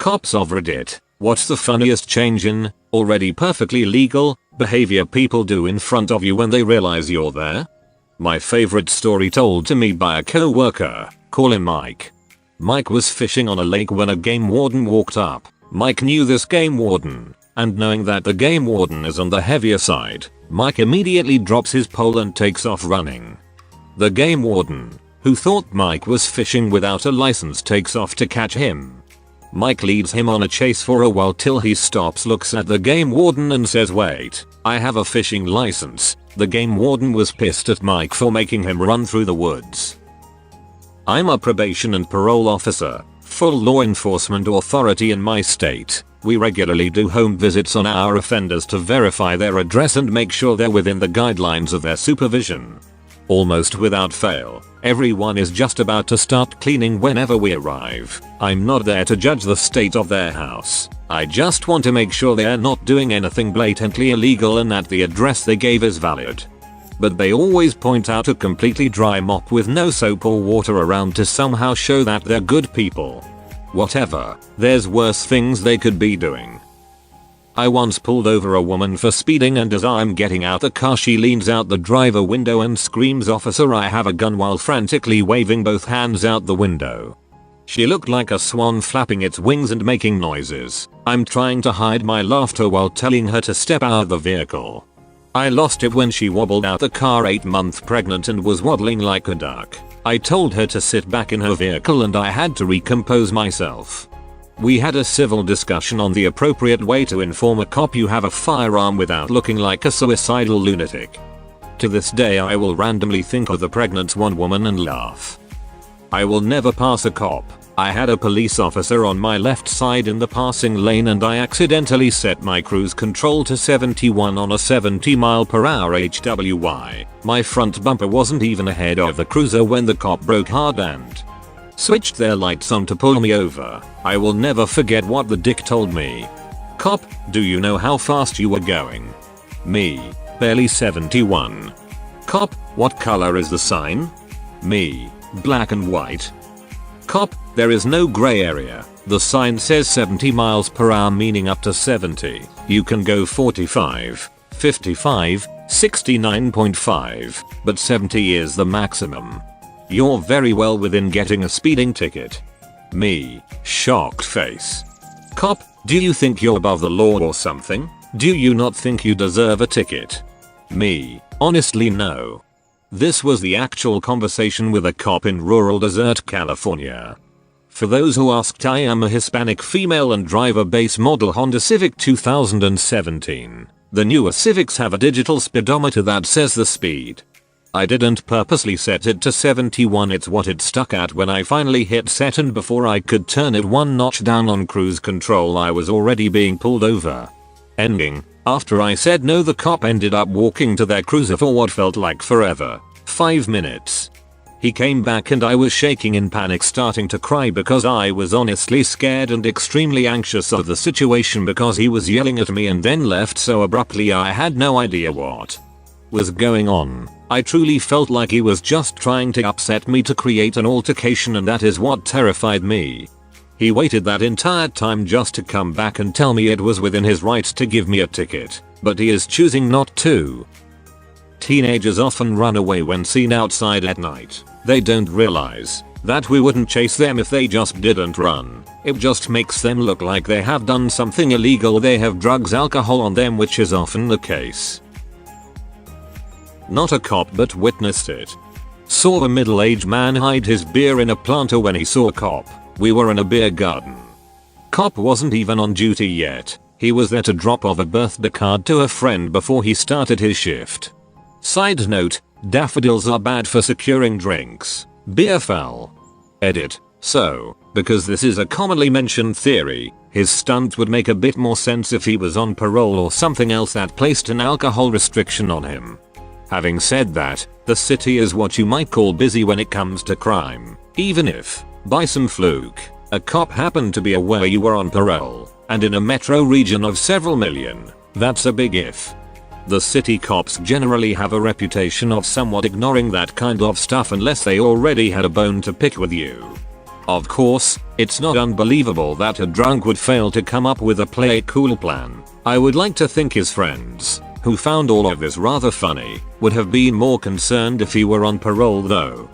Cops of Reddit, what's the funniest change in, already perfectly legal, behavior people do in front of you when they realize you're there? My favorite story told to me by a co-worker, call him Mike. Mike was fishing on a lake when a game warden walked up. Mike knew this game warden, and knowing that the game warden is on the heavier side, Mike immediately drops his pole and takes off running. The game warden, who thought Mike was fishing without a license, takes off to catch him. Mike leads him on a chase for a while till he stops, looks at the game warden and says, "Wait, I have a fishing license." The game warden was pissed at Mike for making him run through the woods. I'm a probation and parole officer, full law enforcement authority in my state. We regularly do home visits on our offenders to verify their address and make sure they're within the guidelines of their supervision. Almost without fail, everyone is just about to start cleaning whenever we arrive. I'm not there to judge the state of their house. I just want to make sure they're not doing anything blatantly illegal and that the address they gave is valid. But they always point out a completely dry mop with no soap or water around to somehow show that they're good people. Whatever, there's worse things they could be doing. I once pulled over a woman for speeding, and as I'm getting out the car she leans out the driver window and screams, "Officer, I have a gun," while frantically waving both hands out the window. She looked like a swan flapping its wings and making noises. I'm trying to hide my laughter while telling her to step out of the vehicle. I lost it when she wobbled out the car 8 months pregnant and was waddling like a duck. I told her to sit back in her vehicle and I had to recompose myself. We had a civil discussion on the appropriate way to inform a cop you have a firearm without looking like a suicidal lunatic. To this day I will randomly think of the pregnant one woman and laugh. I will never pass a cop. I had a police officer on my left side in the passing lane and I accidentally set my cruise control to 71 on a 70 mph HWY. My front bumper wasn't even ahead of the cruiser when the cop broke hard and switched their lights on to pull me over. I will never forget what the dick told me. "Cop, do you know how fast you were going?" Me, "Barely 71. "Cop, what color is the sign?" Me, "Black and white." "Cop, there is no gray area. The sign says 70 mph, meaning up to 70. You can go 45, 55, 69.5, but 70 is the maximum. You're very well within getting a speeding ticket." Me, shocked face. "Cop, do you think you're above the law or something? Do you not think you deserve a ticket?" Me, honestly no. This was the actual conversation with a cop in rural desert California. For those who asked, I am a Hispanic female and drive a base model Honda Civic 2017. The newer Civics have a digital speedometer that says the speed. I didn't purposely set it to 71, it's what it stuck at when I finally hit set, and before I could turn it one notch down on cruise control I was already being pulled over. Ending, after I said no, the cop ended up walking to their cruiser for what felt like forever. 5 minutes. He came back and I was shaking in panic, starting to cry because I was honestly scared and extremely anxious of the situation because he was yelling at me and then left so abruptly I had no idea what was going on. I truly felt like he was just trying to upset me to create an altercation, and that is what terrified me. He waited that entire time just to come back and tell me it was within his rights to give me a ticket, but he is choosing not to. Teenagers often run away when seen outside at night. They don't realize that we wouldn't chase them if they just didn't run. It just makes them look like they have done something illegal. They have drugs, alcohol on them, which is often the case. Not a cop but witnessed it. Saw a middle-aged man hide his beer in a planter when he saw a cop. We were in a beer garden. Cop wasn't even on duty yet. He was there to drop off a birthday card to a friend before he started his shift. Side note, daffodils are bad for securing drinks. Beer fell. Edit. So, because this is a commonly mentioned theory, his stunt would make a bit more sense if he was on parole or something else that placed an alcohol restriction on him. Having said that, the city is what you might call busy when it comes to crime. Even if, by some fluke, a cop happened to be aware you were on parole, and in a metro region of several million, that's a big if. The city cops generally have a reputation of somewhat ignoring that kind of stuff unless they already had a bone to pick with you. Of course, it's not unbelievable that a drunk would fail to come up with a play it cool plan. I would like to think his friends, who found all of this rather funny, would have been more concerned if he were on parole though.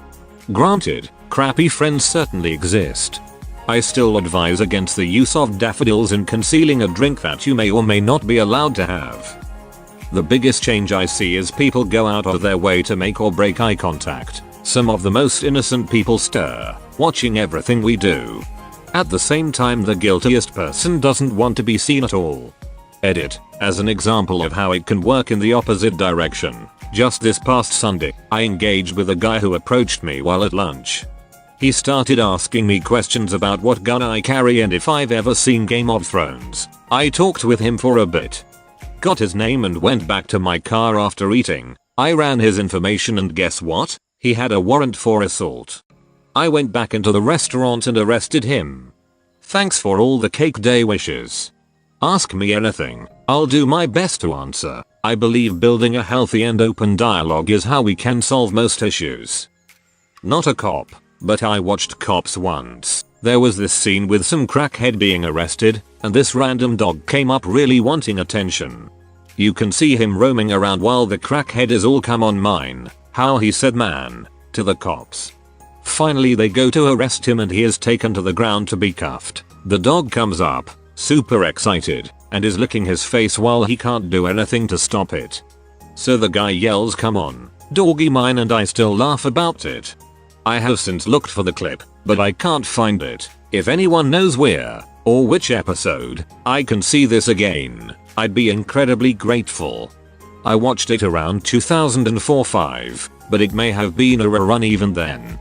Granted, crappy friends certainly exist. I still advise against the use of daffodils in concealing a drink that you may or may not be allowed to have. The biggest change I see is people go out of their way to make or break eye contact. Some of the most innocent people stare, watching everything we do. At the same time, the guiltiest person doesn't want to be seen at all. Edit. As an example of how it can work in the opposite direction, just this past Sunday, I engaged with a guy who approached me while at lunch. He started asking me questions about what gun I carry and if I've ever seen Game of Thrones. I talked with him for a bit, got his name and went back to my car after eating. I ran his information and guess what? He had a warrant for assault. I went back into the restaurant and arrested him. Thanks for all the cake day wishes. Ask me anything, I'll do my best to answer. I believe building a healthy and open dialogue is how we can solve most issues. Not a cop, but I watched Cops once. There was this scene with some crackhead being arrested, and this random dog came up really wanting attention. You can see him roaming around while the crackhead is all come on mine, how he said man, to the cops. Finally they go to arrest him and he is taken to the ground to be cuffed. The dog comes up, super excited, and is licking his face while he can't do anything to stop it. So the guy yells come on, doggy mine, and I still laugh about it. I have since looked for the clip, but I can't find it. If anyone knows where, or which episode, I can see this again, I'd be incredibly grateful. I watched it around 2004-5, but it may have been a rerun even then.